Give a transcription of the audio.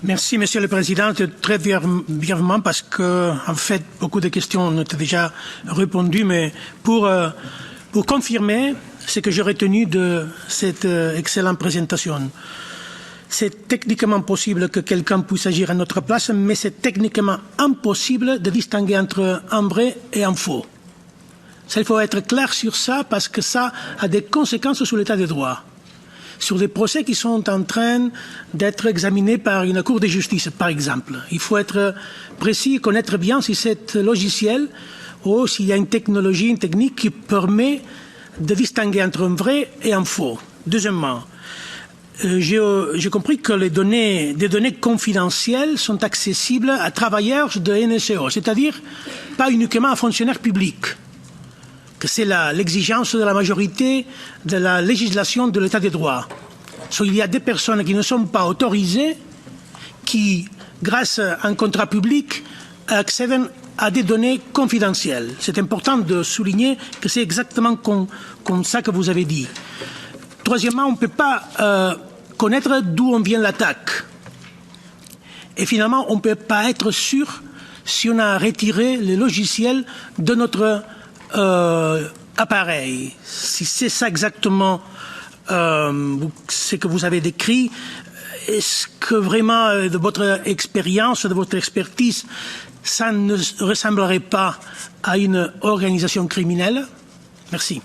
Merci, Monsieur le Président. Très brièvement, parce que, en fait, beaucoup de questions ont été déjà répondues, mais pour confirmer ce que j'ai retenu de cette excellente présentation. C'est techniquement possible que quelqu'un puisse agir à notre place, mais c'est techniquement impossible de distinguer entre un vrai et un faux. Ça, il faut être clair sur ça, parce que ça a des conséquences sur l'état de droit. Sur des procès qui sont en train d'être examinés par une cour de justice, par exemple. Il faut être précis et connaître bien si c'est logiciel ou s'il y a une technologie, une technique qui permet de distinguer entre un vrai et un faux. Deuxièmement, j'ai compris que des données confidentielles sont accessibles à travailleurs de NSO, c'est-à-dire pas uniquement à fonctionnaires publics. Que c'est l'exigence de la majorité de la législation de l'état de droit. Il y a des personnes qui ne sont pas autorisées, qui, grâce à un contrat public, accèdent à des données confidentielles. C'est important de souligner que c'est exactement comme ça que vous avez dit. Troisièmement, on ne peut pas connaître d'où on vient l'attaque. Et finalement, on ne peut pas être sûr si on a retiré les logiciels de notre appareil. Si c'est ça exactement ce que vous avez décrit, est-ce que vraiment, de votre expérience, de votre expertise, ça ne ressemblerait pas à une organisation criminelle? Merci.